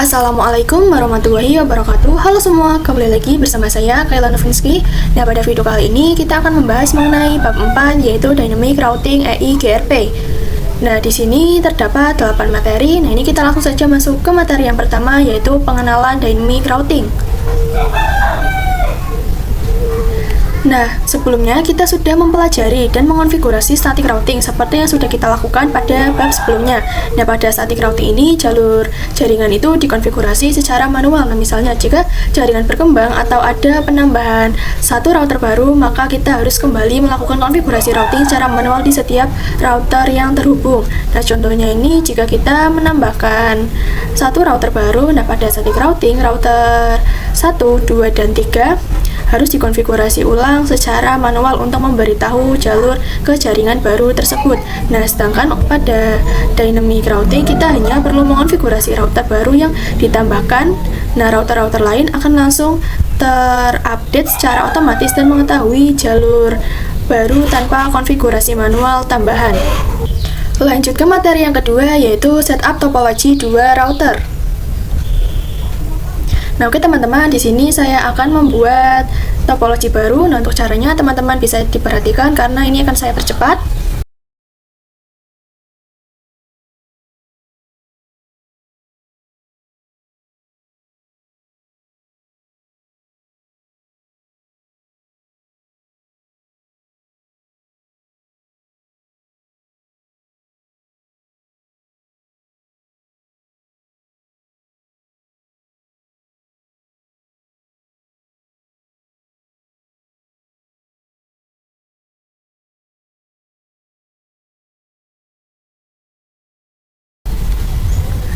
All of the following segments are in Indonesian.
Assalamualaikum warahmatullahi wabarakatuh. Halo semua, kembali lagi bersama saya Kayla Novinsky. Nah, pada video kali ini kita akan membahas mengenai bab 4 yaitu Dynamic Routing EI GRP. Nah, di sini terdapat 8 materi. Nah, ini kita langsung saja masuk ke materi yang pertama yaitu pengenalan Dynamic Routing. Nah, sebelumnya kita sudah mempelajari dan mengonfigurasi static routing seperti yang sudah kita lakukan pada bab sebelumnya. Nah, pada static routing ini jalur jaringan itu dikonfigurasi secara manual. Nah, misalnya jika jaringan berkembang atau ada penambahan satu router baru, maka kita harus kembali melakukan konfigurasi routing secara manual di setiap router yang terhubung. Nah, contohnya ini jika kita menambahkan satu router baru, nah pada static routing router 1, 2, dan 3 harus dikonfigurasi ulang secara manual untuk memberitahu jalur ke jaringan baru tersebut. Nah, sedangkan pada dynamic routing kita hanya perlu mengonfigurasi router baru yang ditambahkan. Nah, router-router lain akan langsung terupdate secara otomatis dan mengetahui jalur baru tanpa konfigurasi manual tambahan. Lanjut ke materi yang kedua yaitu setup topologi 2 router. Nah, oke teman-teman, di sini saya akan membuat topologi baru. Nah, untuk caranya teman-teman bisa diperhatikan karena ini akan saya percepat.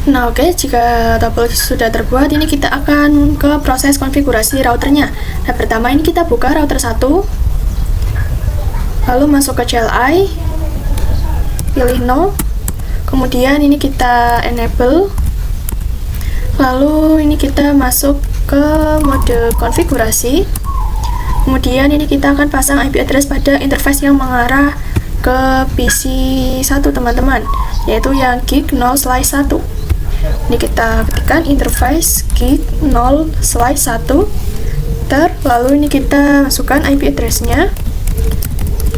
Nah, oke, jika topologi sudah terbuat, ini kita akan ke proses konfigurasi routernya. Nah, pertama ini kita buka router 1, lalu masuk ke CLI, pilih 0, kemudian ini kita enable, lalu ini kita masuk ke mode konfigurasi, kemudian ini kita akan pasang IP address pada interface yang mengarah ke PC 1 teman-teman, yaitu yang gig 0/1. Ini kita ketikkan interface gig 0/1 lalu ini kita masukkan IP address-nya,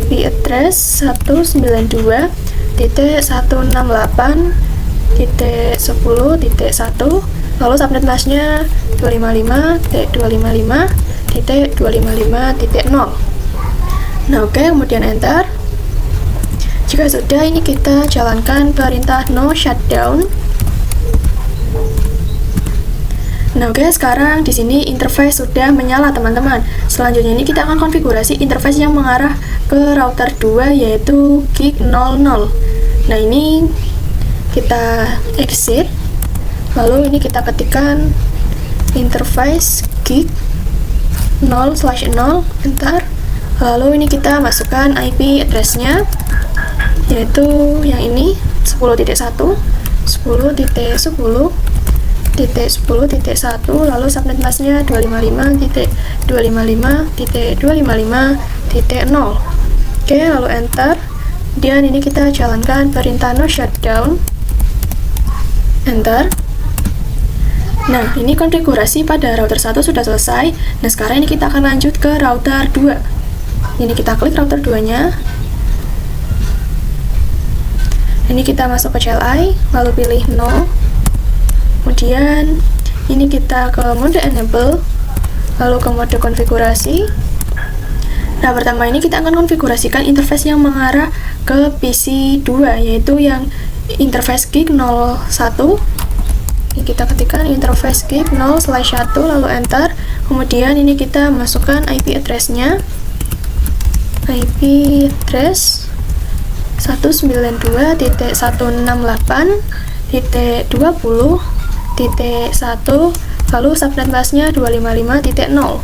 IP address 192.168.10.1, lalu subnet mask-nya 255.255.255.0. Nah, oke, kemudian enter. Jika sudah, ini kita jalankan perintah no shutdown. Nah, oke, sekarang di sini interface sudah menyala teman-teman. Selanjutnya ini kita akan konfigurasi interface yang mengarah ke router 2 yaitu gig 00. Nah, ini kita exit, lalu ini kita ketikkan interface gig 0/0, enter. Lalu ini kita masukkan IP address-nya yaitu yang ini 10.1, 10.10.10.1, lalu subnet mask-nya 255.255.255.0. Oke, lalu enter. Dan ini kita jalankan perintah no shutdown. Enter. Nah, ini konfigurasi pada router 1 sudah selesai. Nah, sekarang ini kita akan lanjut ke router 2. Ini kita klik router 2-nya. Ini kita masuk ke CLI, lalu pilih no. Kemudian ini kita ke mode enable, lalu ke mode konfigurasi. Nah, pertama ini kita akan konfigurasikan interface yang mengarah ke PC 2 yaitu yang interface gig 01. Ini kita ketikkan interface gig 0/1 lalu enter. Kemudian ini kita masukkan IP address-nya, IP address 192.168.20.1, lalu subnet mask-nya 255.0.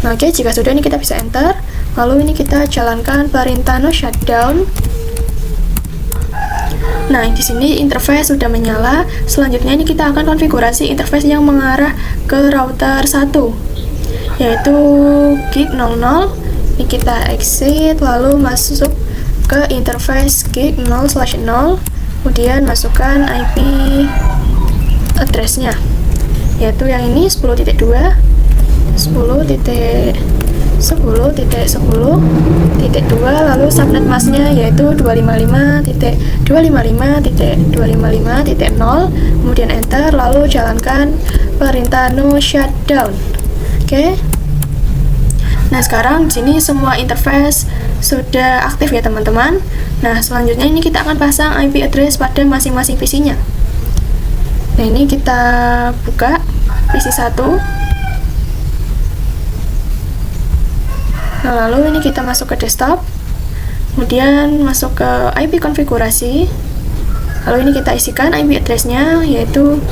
Nah, oke, jika sudah ini kita bisa enter. Lalu ini kita jalankan perintah no shutdown. Nah, di sini interface sudah menyala. Selanjutnya ini kita akan konfigurasi interface yang mengarah ke router 1 yaitu gig 00. Ini kita exit lalu masuk ke interface gig 0/0. kemudian masukkan IP address-nya, yaitu yang ini 10.2, 10.10.10.2, lalu subnet masknya yaitu 255.255.255.0, kemudian enter, lalu jalankan perintah no shutdown. Oke. Nah, sekarang di sini semua interface sudah aktif ya teman-teman. Nah, selanjutnya ini kita akan pasang IP address pada masing-masing PC-nya. Nah, ini kita buka PC 1. Nah, lalu ini kita masuk ke desktop, kemudian masuk ke IP konfigurasi, lalu ini kita isikan IP address-nya yaitu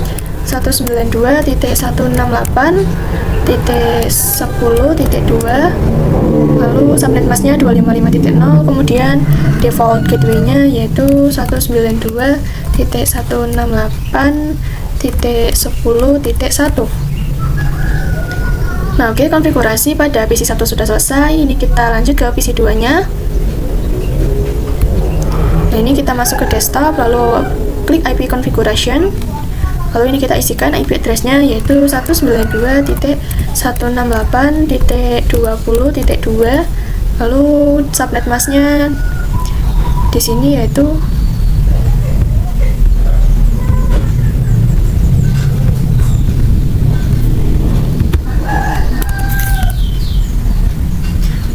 192.168.10.2, lalu subnet masknya 255.0, kemudian default gateway-nya yaitu 192.168.10.1. Nah, oke, konfigurasi pada PC 1 sudah selesai. Ini kita lanjut ke PC 2-nya. Nah, ini kita masuk ke desktop, lalu klik IP configuration. Lalu ini kita isikan IP address-nya yaitu 192.168.20.2. Lalu subnet masknya di sini yaitu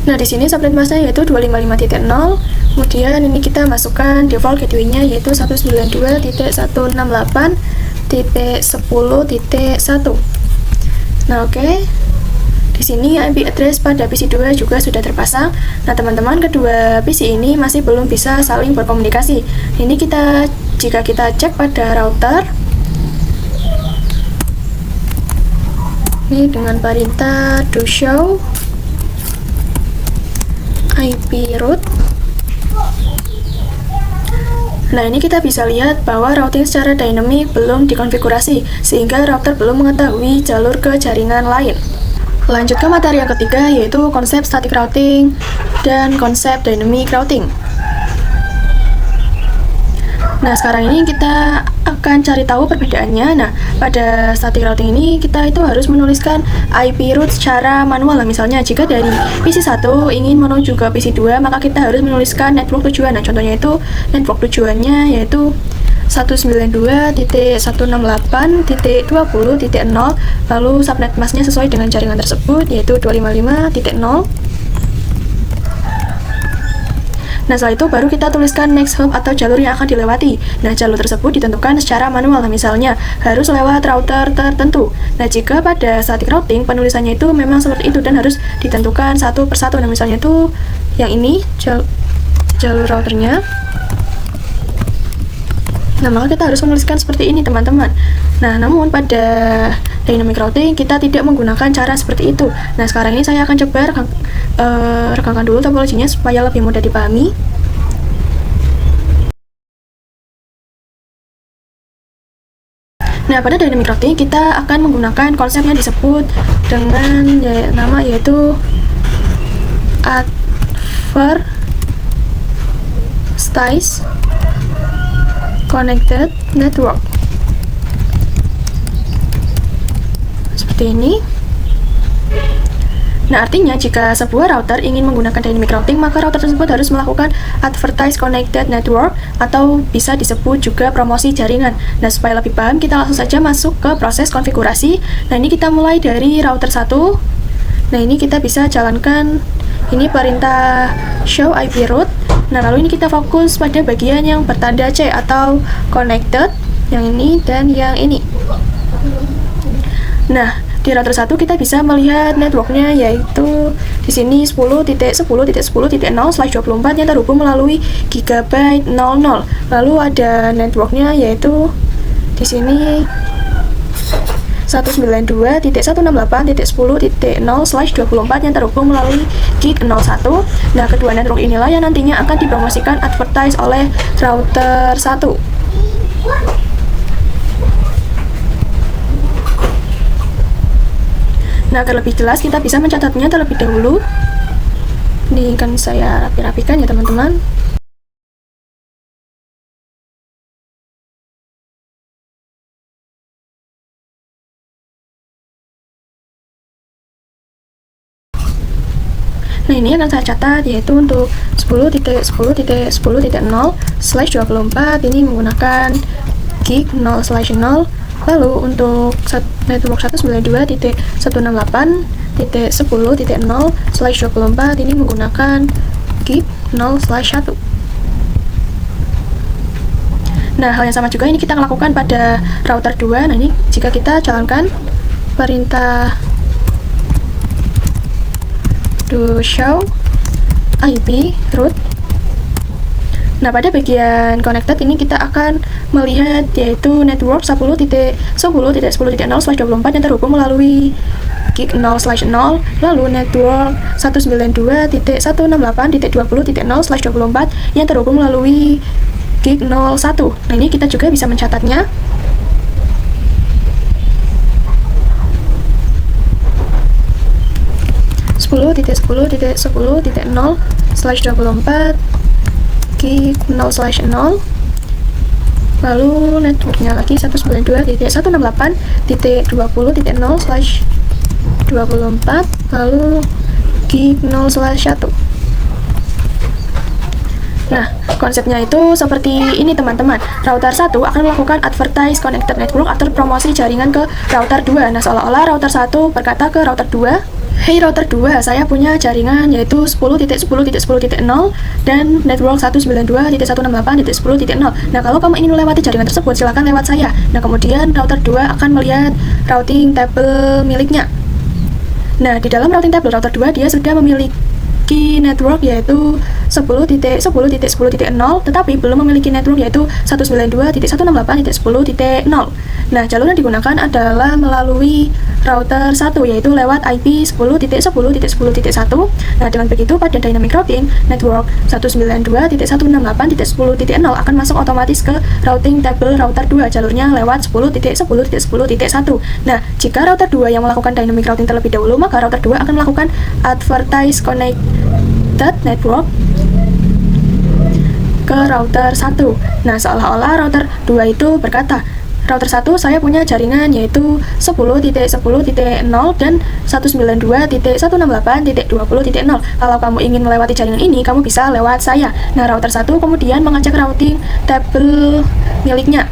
Nah, di sini subnet masknya yaitu 255.0. Kemudian ini kita masukkan default gateway-nya yaitu 192.168.10.1. Nah, oke. Di sini IP address pada PC 2 juga sudah terpasang. Nah, teman-teman, kedua PC ini masih belum bisa saling berkomunikasi. Ini jika kita cek pada router. Ini dengan perintah do show IP route. Nah, ini kita bisa lihat bahwa routing secara dynamic belum dikonfigurasi, sehingga router belum mengetahui jalur ke jaringan lain. Lanjut ke materi yang ketiga, yaitu konsep static routing dan konsep dynamic routing. Nah, sekarang ini kita akan cari tahu perbedaannya. Nah, pada static routing ini kita itu harus menuliskan IP route secara manual. Nah, misalnya jika dari PC 1 ingin menuju ke PC 2, maka kita harus menuliskan network tujuan. Nah, contohnya itu network tujuannya yaitu 192.168.20.0, lalu subnet masknya sesuai dengan jaringan tersebut yaitu 255.0. Nah, setelah itu baru kita tuliskan next hop atau jalur yang akan dilewati. Nah, jalur tersebut ditentukan secara manual. Nah, misalnya harus lewat router tertentu. Nah, jika pada static routing penulisannya itu memang seperti itu dan harus ditentukan satu persatu. Nah, misalnya itu yang ini jalur routernya. Nah, maka kita harus menuliskan seperti ini, teman-teman. Nah, namun pada dynamic routing kita tidak menggunakan cara seperti itu. Nah, sekarang ini saya akan coba rekankan dulu topologinya supaya lebih mudah dipahami. Nah, pada dynamic routing kita akan menggunakan konsep yang disebut dengan nama yaitu advertised connected network. Seperti ini. Nah, artinya jika sebuah router ingin menggunakan dynamic routing, maka router tersebut harus melakukan advertised connected network atau bisa disebut juga promosi jaringan. Nah, supaya lebih paham, kita langsung saja masuk ke proses konfigurasi. Nah, ini kita mulai dari router 1. Nah, ini kita bisa jalankan ini perintah show IP route. Nah, lalu ini kita fokus pada bagian yang bertanda C atau connected, yang ini dan yang ini. Nah, di router 1 kita bisa melihat networknya yaitu di sini 10.10.10.0/24 yang terhubung melalui gigabyte 00. Lalu ada networknya yaitu di sini 192.168.10.0/24 yang terhubung melalui gig 01. Nah, kedua network inilah yang nantinya akan dipromosikan advertise oleh router 1. Nah, agar lebih jelas kita bisa mencatatnya terlebih dahulu. Ini kan saya rapi-rapikan ya teman-teman. Nah, ini akan saya catat yaitu untuk 10.10.10.0/24 ini menggunakan gig 0/0. Lalu untuk network 192.168.10.0/24 ini menggunakan gig 0/1. Nah, hal yang sama juga ini kita lakukan pada router 2. Nah, ini jika kita jalankan perintah do show IP route. Nah, pada bagian connected ini kita akan melihat yaitu network 10.10.10.0/24 yang terhubung melalui gig 0/0, lalu network 192.168.20.0/24 yang terhubung melalui gig 01. Nah, ini kita juga bisa mencatatnya. (10.10.10.0/24 gig 0/0), lalu networknya lagi 192.168.20.0/24 lalu gig 0/1. Nah, konsepnya itu seperti ini teman-teman. Router 1 akan melakukan advertise connected network atau promosi jaringan ke router 2. Nah, seolah-olah router 1 berkata ke router 2, "Hey router 2, saya punya jaringan yaitu 10.10.10.0 dan network 192.168.10.0. Nah, kalau kamu ingin melewati jaringan tersebut, silakan lewat saya." Nah, kemudian router 2 akan melihat routing table miliknya. Nah, di dalam routing table router 2 dia sudah memiliki network yaitu 10.10.10.0, tetapi belum memiliki network yaitu 192.168.10.0. Nah, jalur yang digunakan adalah melalui router 1 yaitu lewat IP 10.10.10.1. Nah, dengan begitu pada dynamic routing network 192.168.10.0 akan masuk otomatis ke routing table router 2, jalurnya lewat 10.10.10.1. Nah, jika router 2 yang melakukan dynamic routing terlebih dahulu, maka router 2 akan melakukan advertise connected network ke router 1. Nah, seolah-olah router 2 itu berkata, "Router 1 saya punya jaringan yaitu 10.10.0 dan 192.168.20.0. Kalau kamu ingin melewati jaringan ini, kamu bisa lewat saya." Nah, router 1 kemudian mengecek routing table miliknya.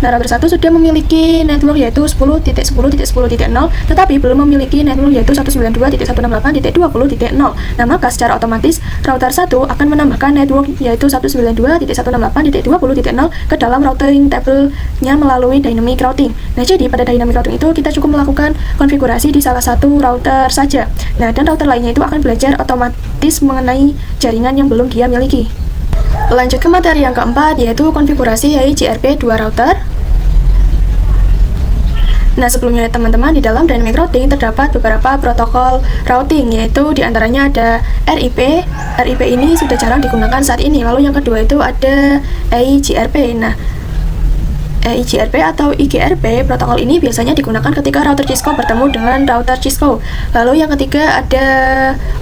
Nah, router 1 sudah memiliki network yaitu 10.10.10.0, tetapi belum memiliki network yaitu 192.168.20.0. Nah, maka secara otomatis router 1 akan menambahkan network yaitu 192.168.20.0 ke dalam routing table-nya melalui dynamic routing. Nah, jadi pada dynamic routing itu kita cukup melakukan konfigurasi di salah satu router saja. Nah, dan router lainnya itu akan belajar otomatis mengenai jaringan yang belum dia miliki. Lanjut ke materi yang keempat, yaitu konfigurasi IGRP 2 router. Nah, sebelumnya teman-teman, di dalam dynamic routing terdapat beberapa protokol routing, yaitu diantaranya ada RIP. RIP ini sudah jarang digunakan saat ini. Lalu yang kedua itu ada IGRP. Nah, IGRP atau IGRP, protokol ini biasanya digunakan ketika router Cisco bertemu dengan router Cisco. Lalu yang ketiga ada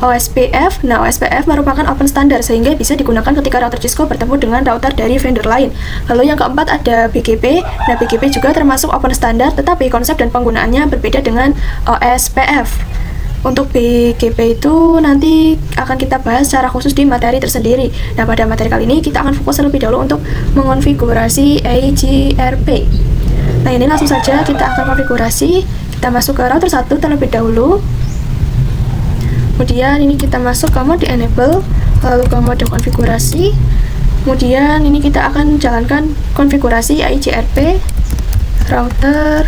OSPF. Nah, OSPF merupakan open standard sehingga bisa digunakan ketika router Cisco bertemu dengan router dari vendor lain. Lalu yang keempat ada BGP. Nah, BGP juga termasuk open standard, tetapi konsep dan penggunaannya berbeda dengan OSPF. Untuk BGP itu nanti akan kita bahas secara khusus di materi tersendiri. Nah, pada materi kali ini kita akan fokus terlebih dahulu untuk mengonfigurasi IGRP. Nah, ini langsung saja kita akan konfigurasi. Kita masuk ke router 1 terlebih dahulu. Kemudian ini kita masuk ke mode enable, lalu ke mode konfigurasi. Kemudian ini kita akan jalankan konfigurasi IGRP router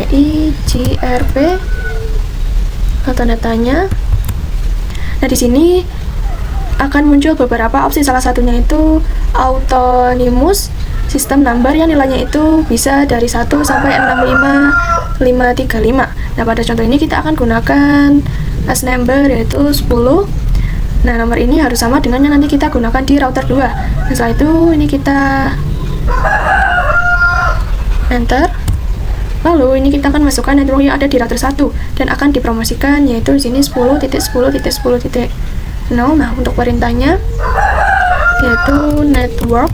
IGRP tanda tanya. Nah, di sini akan muncul beberapa opsi, salah satunya itu autonomous system number yang nilainya itu bisa dari 1 sampai 65535. Nah, pada contoh ini kita akan gunakan as number yaitu 10. Nah, nomor ini harus sama dengan yang nanti kita gunakan di router 2. Nah, setelah itu ini kita enter. Lalu ini kita akan masukkan network yang ada di router 1 dan akan dipromosikan yaitu di sini 10.10.10.0. Nah, untuk perintahnya yaitu network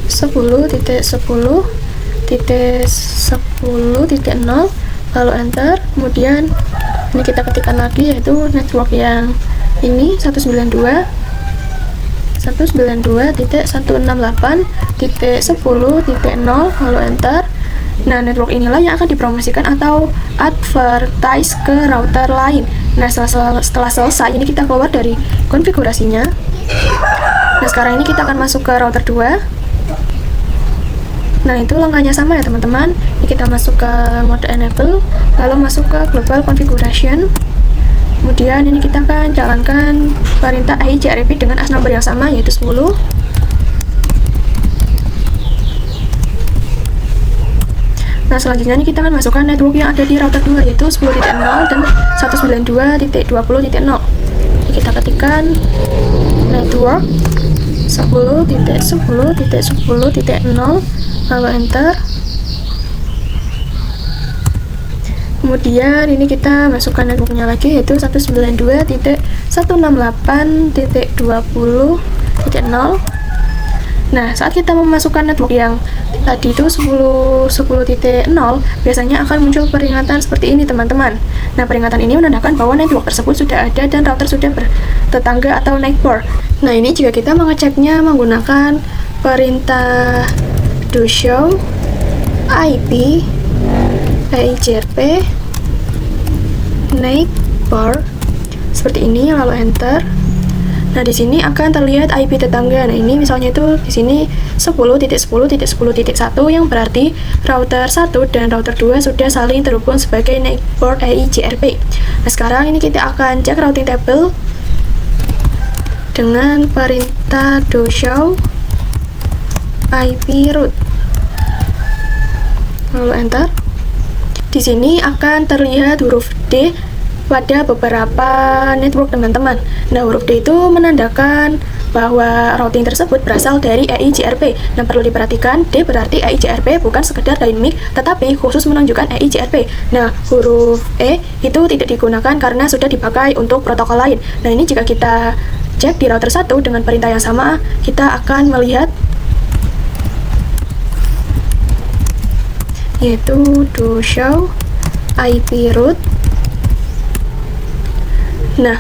10.10.10.0 lalu enter. Kemudian ini kita ketikkan lagi yaitu network yang ini 192.168.10.0 lalu enter. Nah, network inilah yang akan dipromosikan atau advertise ke router lain. Nah, setelah selesai, ini kita keluar dari konfigurasinya. Nah, sekarang ini kita akan masuk ke router 2. Nah, itu langkahnya sama ya teman-teman. Ini kita masuk ke mode enable, lalu masuk ke global configuration. Kemudian ini kita akan jalankan perintah EIGRP dengan AS number yang sama yaitu 10. Nah, selanjutnya ini kita akan masukkan network yang ada di router 2 yaitu 10.0 dan 192.20.0. Kita ketikkan network 10.10.10.0 lalu enter. Kemudian ini kita masukkan networknya lagi yaitu 192.168.20.0. Nah, saat kita memasukkan network yang tadi itu 10.0, biasanya akan muncul peringatan seperti ini teman-teman. Nah, peringatan ini menandakan bahwa network tersebut sudah ada dan router sudah bertetangga atau neighbor. Nah, ini jika kita mengeceknya menggunakan perintah do show IP EIGRP neighbor seperti ini lalu enter. Nah, di sini akan terlihat IP tetangga. Nah, ini misalnya itu di sini 10.10.10.1 yang berarti router 1 dan router 2 sudah saling terhubung sebagai neighbor EIGRP. Nah, sekarang ini kita akan cek routing table dengan perintah do show IP route. Lalu enter. Di sini akan terlihat huruf D pada beberapa network teman-teman. Nah, huruf D itu menandakan bahwa routing tersebut berasal dari EIGRP. Nah, perlu diperhatikan, D berarti EIGRP bukan sekedar dynamic, tetapi khusus menunjukkan EIGRP. Nah, huruf E itu tidak digunakan karena sudah dipakai untuk protokol lain. Nah, ini jika kita cek di router 1 dengan perintah yang sama, kita akan melihat yaitu do show IP route. Nah,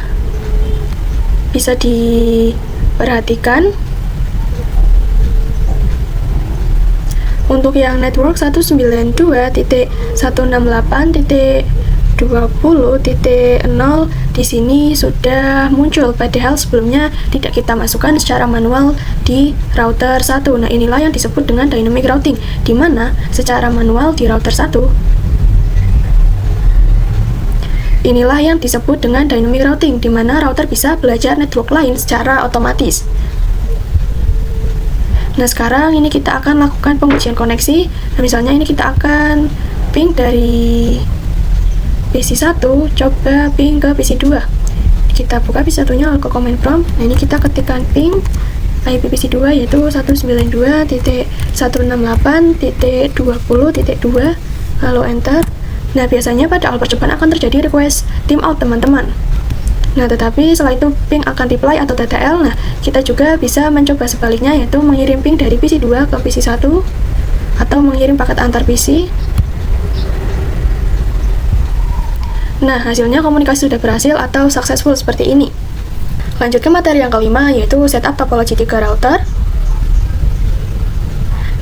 bisa diperhatikan untuk yang network 192.168.20.0 di sini sudah muncul, padahal sebelumnya tidak kita masukkan secara manual di router 1. Nah, inilah yang disebut dengan dynamic routing, di mana secara manual di router 1 inilah yang disebut dengan dynamic routing, di mana router bisa belajar network lain secara otomatis. Nah, sekarang ini kita akan lakukan pengujian koneksi. Nah, misalnya ini kita akan ping dari PC1, coba ping ke PC2. Kita buka PC1-nya lalu ke command prompt. Nah, ini kita ketikkan ping IP PC2 yaitu 192.168.20.2 lalu enter. Nah, biasanya pada awal percobaan akan terjadi request timeout teman-teman. Nah, tetapi setelah itu ping akan reply atau TTL. Nah, kita juga bisa mencoba sebaliknya yaitu mengirim ping dari PC2 ke PC1 atau mengirim paket antar PC. Nah, hasilnya komunikasi sudah berhasil atau successful seperti ini. Lanjut ke materi yang kelima yaitu setup topologi 3 router.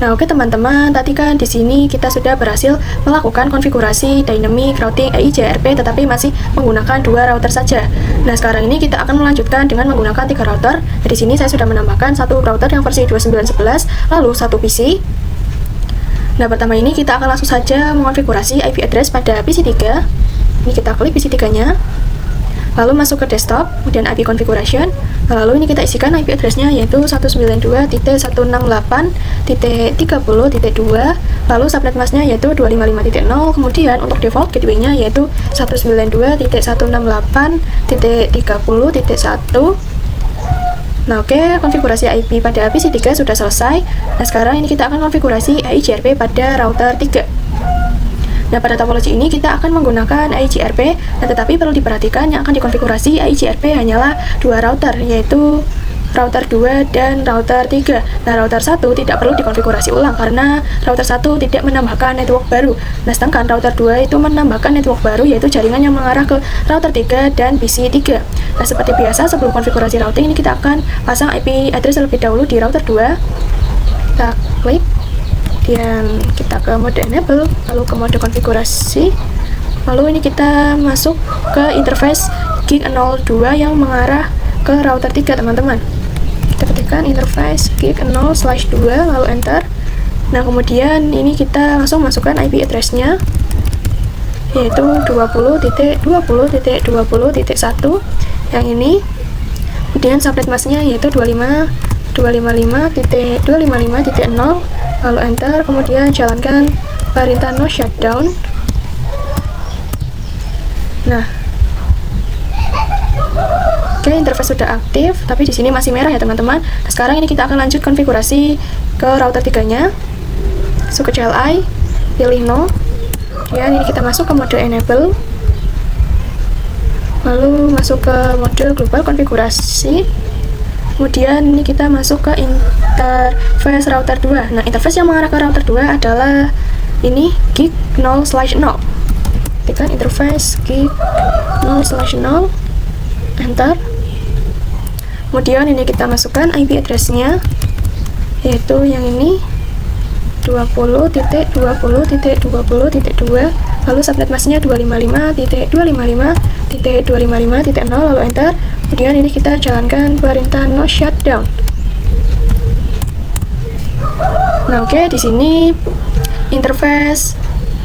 Nah, oke teman-teman, tadi kan di sini kita sudah berhasil melakukan konfigurasi dynamic routing EIGRP tetapi masih menggunakan 2 router saja. Nah, sekarang ini kita akan melanjutkan dengan menggunakan 3 router. Di sini saya sudah menambahkan 1 router yang versi 2911, lalu 1 PC. Nah, pertama ini kita akan langsung saja mengonfigurasi IP address pada PC3. Ini kita klik PC3-nya. Lalu masuk ke desktop, kemudian IP configuration. Lalu ini kita isikan IP address-nya yaitu 192.168.30.2, lalu subnet mask-nya yaitu 255.0, kemudian untuk default gateway-nya yaitu 192.168.30.1. Nah, oke, konfigurasi IP pada PC3 sudah selesai. Nah, sekarang ini kita akan konfigurasi EIGRP pada router 3. Nah, pada topologi ini kita akan menggunakan EIGRP, nah tetapi perlu diperhatikan yang akan dikonfigurasi EIGRP hanyalah 2 router, yaitu router 2 dan router 3. Nah, router 1 tidak perlu dikonfigurasi ulang karena router 1 tidak menambahkan network baru. Nah, sedangkan router 2 itu menambahkan network baru, yaitu jaringan yang mengarah ke router 3 dan PC 3. Nah, seperti biasa sebelum konfigurasi routing ini kita akan pasang IP address terlebih dahulu di router 2. Kita klik dan kita ke mode enable, lalu ke mode konfigurasi. Lalu ini kita masuk ke interface gig 02 yang mengarah ke router 3, teman-teman. Kita ketikkan interface gig 0/2 lalu enter. Nah, kemudian ini kita langsung masukkan IP address-nya, yaitu 20.20.20.1 yang ini. Kemudian subnet mask-nya yaitu 255.255.0 lalu enter. Kemudian jalankan perintah no shutdown. Nah, oke, interface sudah aktif, tapi di sini masih merah ya, teman-teman. Nah, sekarang ini kita akan lanjut konfigurasi ke router 3-nya. Masuk ke CLI, pilih no. Ya, ini kita masuk ke mode enable. Lalu masuk ke mode global konfigurasi. Kemudian ini kita masuk ke interface router 2. Nah, interface yang mengarah ke router 2 adalah ini gig 0/0. Ketikkan interface gig 0/0, enter. Kemudian ini kita masukkan IP address-nya, yaitu yang ini 20.20.20.2, lalu subnet mask-nya 255.255.255.0 lalu enter. Kemudian ini kita jalankan perintah no shutdown. Nah, oke, di sini interface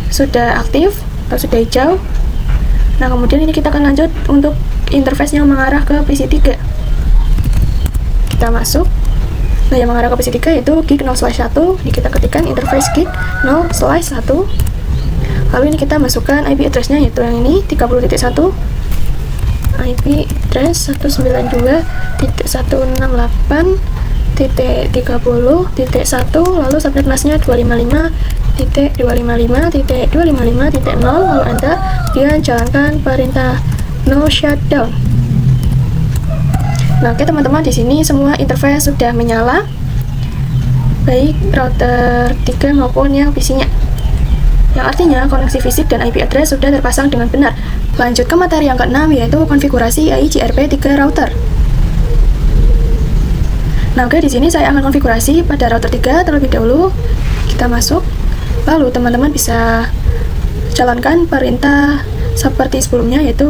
sudah aktif atau sudah hijau. Nah, kemudian ini kita akan lanjut untuk interface yang mengarah ke PC 3. Kita masuk. Nah, yang mengarah ke PC 3 yaitu gig 0/1. Ini kita ketikkan interface gig 0/1. Lalu ini kita masukkan IP address-nya, yaitu yang ini 30.1. IP address 192.168.30.1, lalu subnet mask-nya 255.255.255.0 lalu enter. Kemudian jalankan perintah no shutdown. Nah, oke, teman-teman, di sini semua interface sudah menyala, baik router 3 maupun yang PC-nya. Yang artinya koneksi fisik dan IP address sudah terpasang dengan benar. Lanjut ke materi yang ke-6, yaitu konfigurasi AIGRP 3 router. Nah, oke, di sini saya akan konfigurasi pada router 3 terlebih dahulu. Kita masuk, lalu teman-teman bisa jalankan perintah seperti sebelumnya, yaitu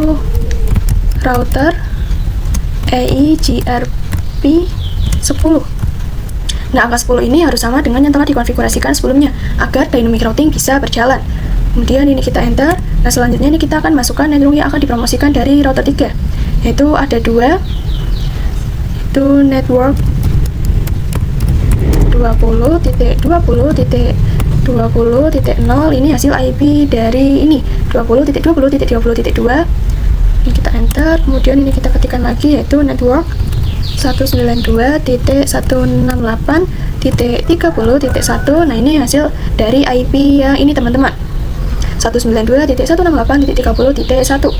router AIGRP 10. Nah, angka 10 ini harus sama dengan yang telah dikonfigurasikan sebelumnya agar dynamic routing bisa berjalan. Kemudian ini kita enter. Nah, selanjutnya ini kita akan masukkan network yang akan dipromosikan dari router 3, yaitu ada 2, itu network 20.20.20.0. ini hasil IP dari ini 20.20.20.2. Ini kita enter. Kemudian ini kita ketikkan lagi, yaitu network 192.168.30.1. Nah, ini hasil dari IP yang ini, teman-teman, 192.168.30.1.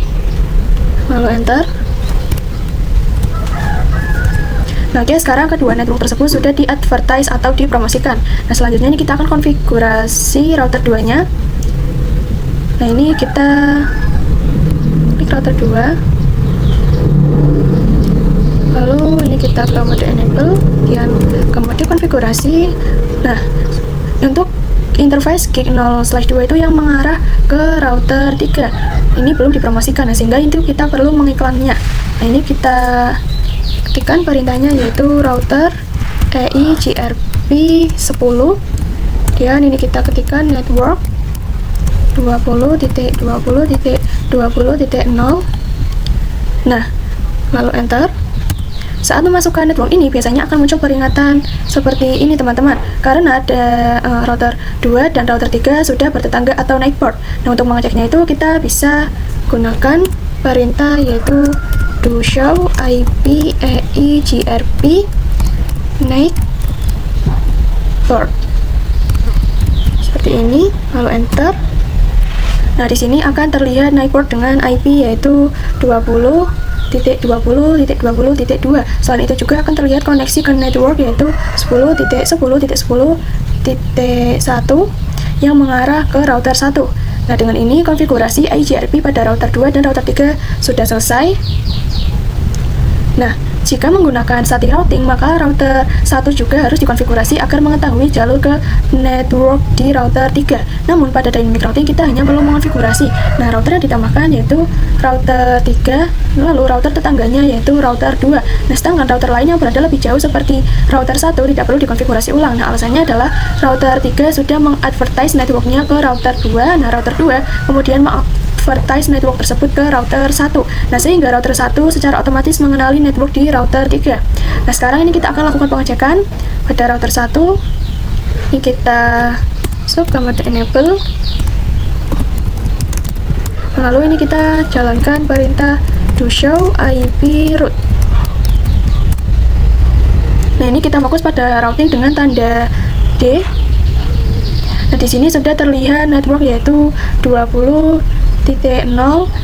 lalu enter. Nah, oke, sekarang kedua network tersebut sudah di-advertise atau dipromosikan. Nah, selanjutnya ini kita akan konfigurasi router 2-nya. Nah, ini kita klik router 2. Lalu ini kita ke mode enable, kemudian ke mode konfigurasi. Nah, untuk interface gig 0/2 itu yang mengarah ke router 3 ini belum dipromosikan, sehingga itu kita perlu mengiklannya. Nah, ini kita ketikkan perintahnya, yaitu router AIGRP 10. Kemudian ini kita ketikkan network 20.20.20.0. Nah, lalu enter. Saat memasukkan network ini biasanya akan muncul peringatan seperti ini, teman-teman, karena ada router 2 dan router 3 sudah bertetangga atau naik port. Nah, untuk mengeceknya itu kita bisa gunakan perintah, yaitu do show IP AIGRP naik port. Seperti ini, lalu enter. Nah, di sini akan terlihat naik port dengan IP yaitu 20 10.20.20.2. Selain itu juga akan terlihat koneksi ke network yaitu 10.10.10.1 yang mengarah ke router 1. Nah, dengan ini konfigurasi IGRP pada router 2 dan router 3 sudah selesai. Nah, jika menggunakan static routing, maka router 1 juga harus dikonfigurasi agar mengetahui jalur ke network di router 3. Namun pada dynamic routing kita hanya perlu mengonfigurasi. Nah, router yang ditambahkan yaitu router 3, lalu router tetangganya yaitu router 2. Nah, sedangkan router lain yang berada lebih jauh seperti router 1 tidak perlu dikonfigurasi ulang. Nah, alasannya adalah router 3 sudah mengadvertise networknya ke router 2. Nah, router 2 kemudian advertise network tersebut ke router 1. Nah, sehingga router 1 secara otomatis mengenali network di router 3. Nah, sekarang ini kita akan lakukan pengecekan pada router 1. Ini kita masuk ke mode enable. Lalu ini kita jalankan perintah do show IP route. Nah, ini kita fokus pada routing dengan tanda D. Nah, di sini sudah terlihat network yaitu 20.0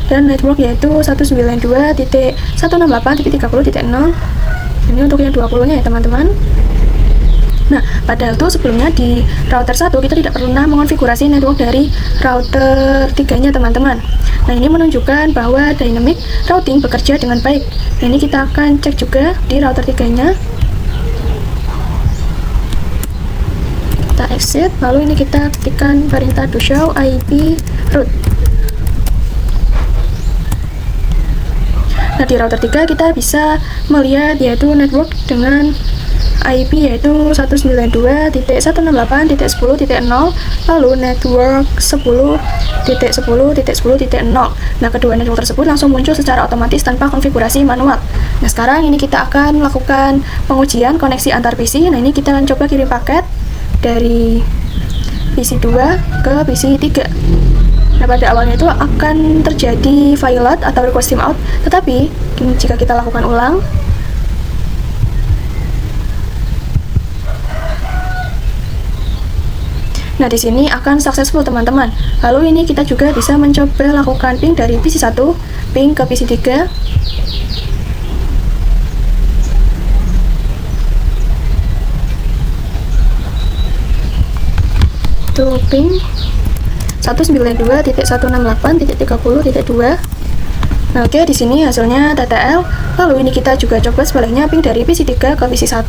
dan network yaitu 192.168.30.0. Ini untuk yang 20-nya ya, teman-teman. Nah, padahal itu sebelumnya di router 1 kita tidak pernah mengonfigurasi network dari router 3-nya, teman-teman. Nah, ini menunjukkan bahwa dynamic routing bekerja dengan baik. Nah, ini kita akan cek juga di router 3-nya. Kita exit, lalu ini kita ketikkan perintah do show IP route. Nah, di router 3 kita bisa melihat yaitu network dengan IP yaitu 192.168.10.0, lalu network 10.10.10.0. Nah, kedua network tersebut langsung muncul secara otomatis tanpa konfigurasi manual. Nah, sekarang ini kita akan melakukan pengujian koneksi antar PC. Nah, ini kita akan coba kirim paket dari PC 2 ke PC 3. Nah, pada awalnya itu akan terjadi violet atau request timeout, tetapi jika kita lakukan ulang, nah di sini akan successful, teman-teman. Lalu ini kita juga bisa mencoba lakukan ping dari PC 1 ping ke PC 3. Tuh, ping 192.168.30.2. Nah, oke, di sini hasilnya TTL. Lalu ini kita juga coba sebaliknya ping dari PC 3 ke PC 1.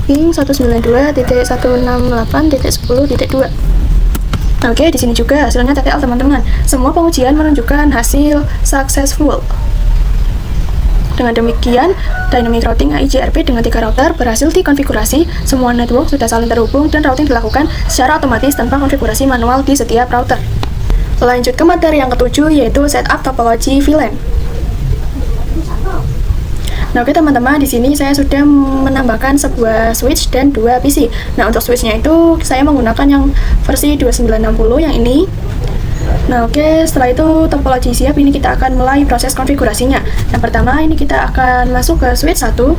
Ping 192.168.10.2. Nah, oke, di sini juga hasilnya TTL, teman-teman. Semua pengujian menunjukkan hasil successful. Dengan demikian, dynamic routing IGRP dengan 3 router berhasil dikonfigurasi, semua network sudah saling terhubung dan routing dilakukan secara otomatis tanpa konfigurasi manual di setiap router. Lanjut ke materi yang ketujuh, yaitu setup topologi VLAN. Nah, oke teman-teman, di sini saya sudah menambahkan sebuah switch dan 2 PC. Nah, untuk switchnya itu saya menggunakan yang versi 2960 yang ini. Nah, oke, setelah itu topologi siap, ini kita akan mulai proses konfigurasinya. Yang pertama, ini kita akan masuk ke switch 1,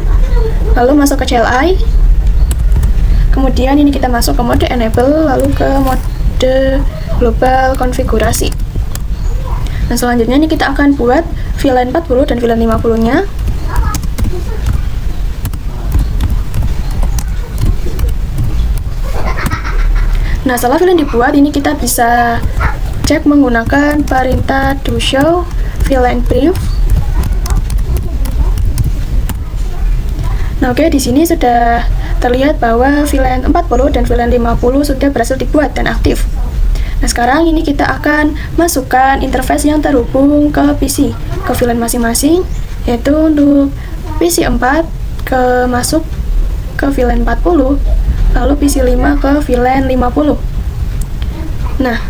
lalu masuk ke CLI, kemudian ini kita masuk ke mode enable, lalu ke mode global konfigurasi. Nah, selanjutnya ini kita akan buat VLAN 40 dan VLAN 50-nya. Nah, setelah VLAN dibuat, ini kita bisa cek menggunakan perintah do show VLAN brief. Nah, oke, di sini sudah terlihat bahwa VLAN 40 dan VLAN 50 sudah berhasil dibuat dan aktif. Nah, sekarang ini kita akan masukkan interface yang terhubung ke PC, ke VLAN masing-masing, yaitu untuk PC 4 masuk ke VLAN 40, lalu PC 5 ke VLAN 50. Nah,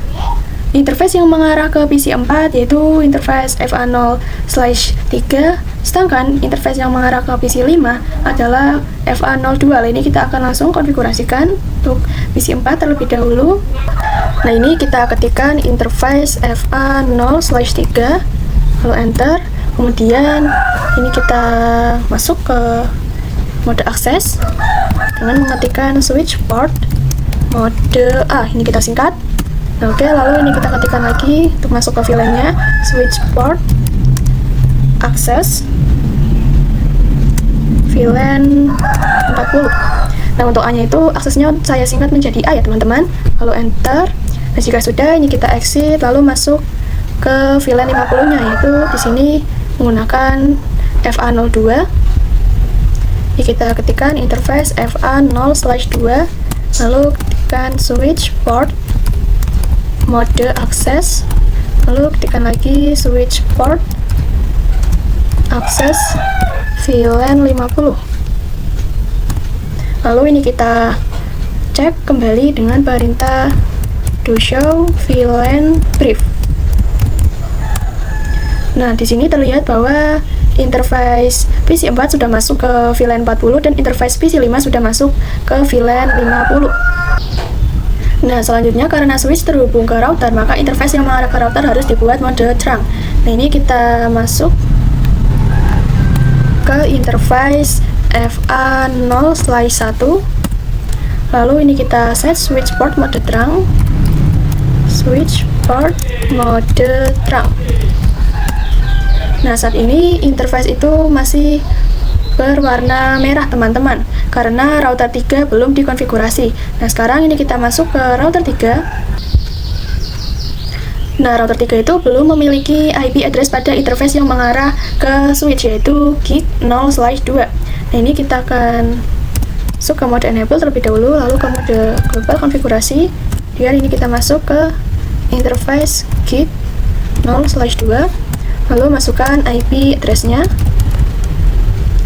interface yang mengarah ke PC 4 yaitu interface FA0/3, sedangkan interface yang mengarah ke PC 5 adalah FA02. Ini kita akan langsung konfigurasikan untuk PC 4 terlebih dahulu. Nah, ini kita ketikkan interface FA0/3, lalu enter. Kemudian ini kita masuk ke mode akses dengan mengetikkan switch port mode A. Ini kita singkat. Nah, oke, lalu ini kita ketikkan lagi untuk masuk ke VLAN-nya, switch port access VLAN 40. Nah, untuk A-nya itu aksesnya saya singkat menjadi A ya teman-teman. Lalu enter. Nah, jika sudah, ini kita exit lalu masuk ke VLAN 50-nya, yaitu di sini menggunakan FA02. Ini kita ketikkan interface FA0/2, lalu ketikkan switch port mode access, lalu ketikkan lagi switch port access VLAN 50. Lalu ini kita cek kembali dengan perintah do show VLAN brief. Nah, di sini terlihat bahwa interface PC4 sudah masuk ke VLAN 40 dan interface PC5 sudah masuk ke VLAN 50. Nah, selanjutnya karena switch terhubung ke router, maka interface yang mengarah ke router harus dibuat mode terang. Nah, ini kita masuk ke interface FA0/1. Lalu ini kita set switch port mode terang, switch port mode terang. Nah, saat ini interface itu masih berwarna merah teman-teman, karena router 3 belum dikonfigurasi. Nah, sekarang ini kita masuk ke router 3. Nah, router 3 itu belum memiliki IP address pada interface yang mengarah ke switch, yaitu gig 0/2. Nah, ini kita akan masuk ke mode enable terlebih dahulu, lalu ke mode global konfigurasi. Dan ini kita masuk ke interface gig 0/2, lalu masukkan IP address-nya,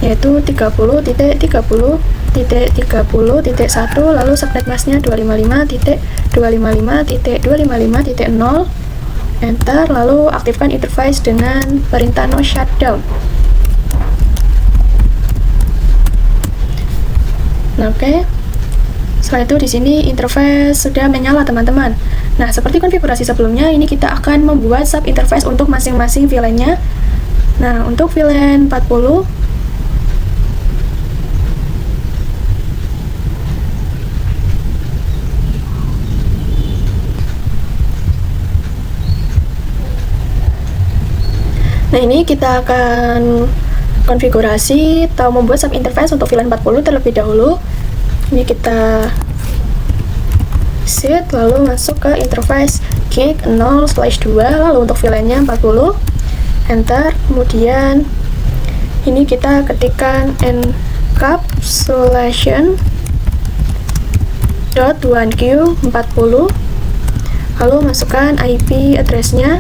yaitu 30.30.30.1, lalu subnet mask-nya 255.255.255.0. Enter, lalu aktifkan interface dengan perintah no shutdown. Nah, oke. Setelah itu di sini interface sudah menyala teman-teman. Nah, seperti konfigurasi sebelumnya, ini kita akan membuat sub interface untuk masing-masing VLAN-nya. Nah, untuk VLAN 40, nah, ini kita akan konfigurasi atau membuat sub interface untuk VLAN 40 terlebih dahulu. Ini kita set, lalu masuk ke interface gig 0/2, lalu untuk VLAN-nya 40, enter. Kemudian ini kita ketikkan encapsulation .1q40, lalu masukkan IP address-nya,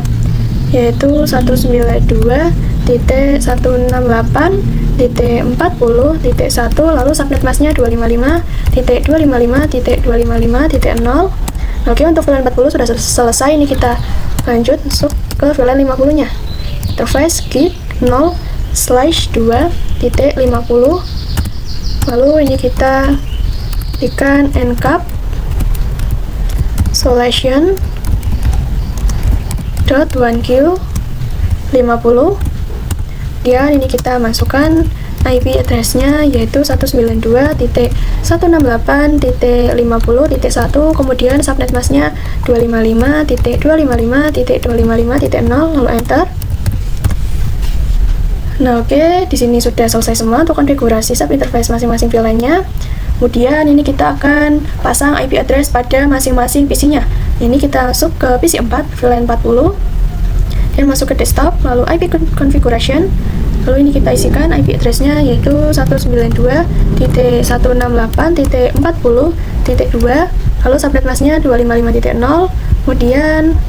yaitu 192.168.40.1, lalu subnet mask-nya 255.255.255.0. Oke, untuk VLAN 40 sudah selesai. Ini kita lanjut masuk ke VLAN 50-nya. Interface gig 0/2.50, lalu ini kita ketikkan encapsulation .1q50. Dan ini kita masukkan IP address-nya, yaitu 192.168.50.1, kemudian subnet mask-nya 255.255.255.0, lalu enter. Nah, oke, di sini sudah selesai semua untuk konfigurasi sub interface masing-masing VLAN-nya. Kemudian ini kita akan pasang IP address pada masing-masing PC-nya. Ini kita masuk ke PC4 VLAN 40 dan masuk ke desktop, lalu IP configuration. Lalu ini kita isikan IP address-nya, yaitu 192.168.40.2, lalu subnet mask-nya 255.0, kemudian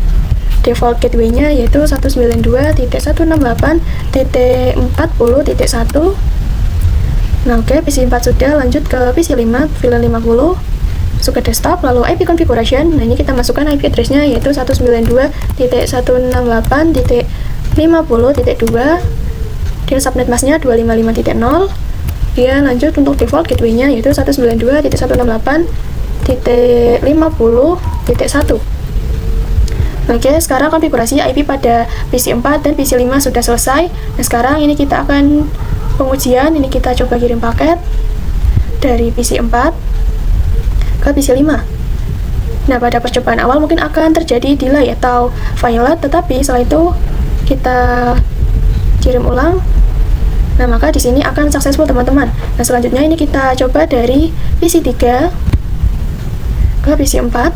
default gateway-nya yaitu 192.168.40.1. Nah, oke, PC4 sudah, lanjut ke PC5 VLAN 50, masuk ke desktop, lalu IP configuration. Nah, ini kita masukkan IP address-nya, yaitu 192.168.50.2, dan subnet mask-nya 255.0. Dia lanjut untuk default gateway-nya, yaitu 192.168.50.1. Oke, sekarang konfigurasi IP pada PC4 dan PC5 sudah selesai. Nah, sekarang ini kita akan pengujian. Ini kita coba kirim paket dari PC4 ke PC5. Nah, pada percobaan awal mungkin akan terjadi delay atau violet, tetapi setelah itu kita kirim ulang. Nah, maka di sini akan successful teman-teman. Nah, selanjutnya ini kita coba dari PC 3 ke PC 4.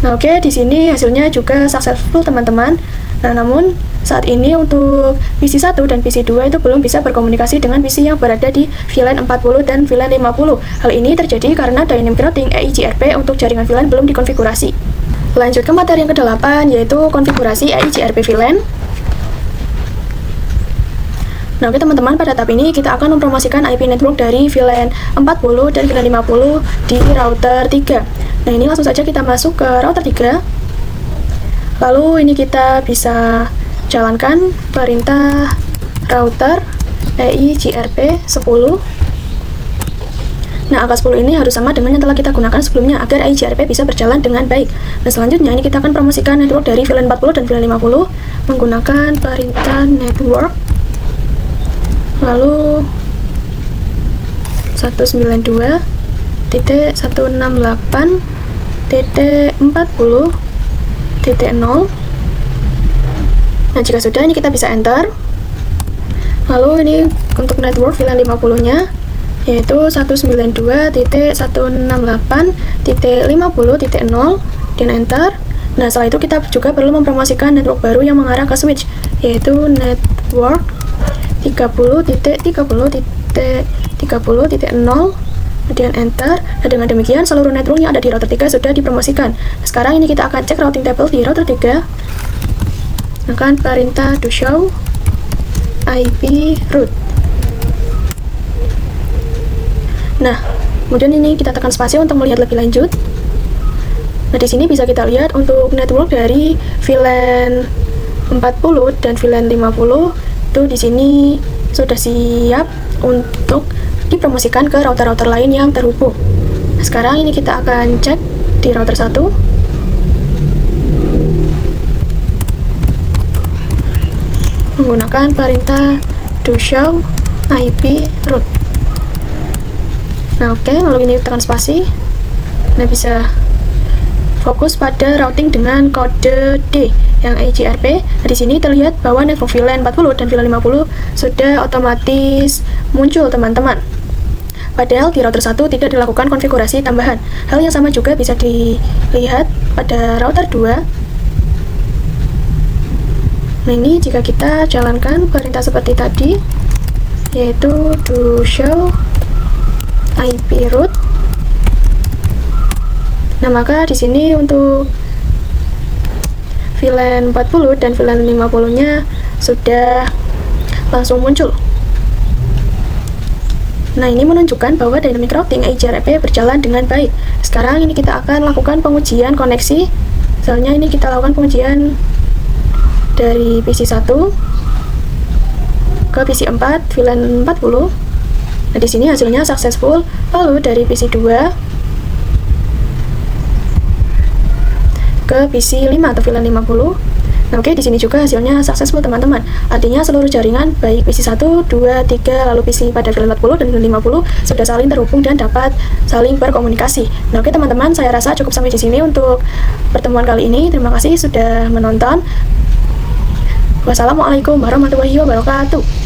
Nah, oke, di sini hasilnya juga successful teman-teman. Nah, namun saat ini untuk PC 1 dan PC 2 itu belum bisa berkomunikasi dengan PC yang berada di VLAN 40 dan VLAN 50. Hal ini terjadi karena Dynamic Routing EIGRP untuk jaringan VLAN belum dikonfigurasi. Lanjut ke materi yang ke-8, yaitu konfigurasi EIGRP VLAN. Nah, oke teman-teman, pada tahap ini kita akan mempromosikan IP network dari VLAN 40 dan VLAN 50 di router 3. Nah, ini langsung saja kita masuk ke router 3. Lalu ini kita bisa jalankan perintah router EIGRP 10. Nah, angka 10 ini harus sama dengan yang telah kita gunakan sebelumnya agar EIGRP bisa berjalan dengan baik. Nah, selanjutnya ini kita akan promosikan network dari VLAN 40 dan VLAN 50 menggunakan perintah network. Lalu 192.168.40.0. Nah, jika sudah, ini kita bisa enter. Lalu ini untuk network VLAN 50-nya yaitu 192.168.50.0 dan enter. Nah, setelah itu kita juga perlu mempromosikan network baru yang mengarah ke switch, yaitu network 30.30.30.0 dan enter. Nah, dengan demikian seluruh network yang ada di router 3 sudah dipromosikan. Nah, sekarang ini kita akan cek routing table di router 3. Akan perintah to show IP route. Nah, kemudian ini kita tekan spasi untuk melihat lebih lanjut. Nah, di sini bisa kita lihat untuk network dari VLAN 40 dan VLAN 50 itu di sini sudah siap untuk dipromosikan ke router-router lain yang terhubung. Nah, sekarang ini kita akan cek di router 1. Menggunakan perintah to show IP route. Nah, oke, lalu ini tekan spasi. Nah, bisa fokus pada routing dengan kode D yang EIGRP. Nah, di sini terlihat bahwa network VLAN 40 dan VLAN 50 sudah otomatis muncul, teman-teman. Padahal di router 1 tidak dilakukan konfigurasi tambahan. Hal yang sama juga bisa dilihat pada router 2. Nah, ini jika kita jalankan perintah seperti tadi, yaitu to show IP route. Nah, maka di sini untuk VLAN 40 dan VLAN 50-nya sudah langsung muncul. Nah, ini menunjukkan bahwa Dynamic Routing EIGRP berjalan dengan baik. Sekarang ini kita akan lakukan pengujian koneksi. Misalnya ini kita lakukan pengujian dari PC 1 ke PC 4 VLAN 40. Nah, di sini hasilnya successful. Lalu dari PC 2 ke PC 5 atau VLAN 50. Nah, oke, di sini juga hasilnya successful, teman-teman. Artinya seluruh jaringan baik PC 1, 2, 3, lalu PC pada VLAN 40 dan VLAN 50 sudah saling terhubung dan dapat saling berkomunikasi. Nah, oke teman-teman, saya rasa cukup sampai di sini untuk pertemuan kali ini. Terima kasih sudah menonton. Wassalamualaikum warahmatullahi wabarakatuh.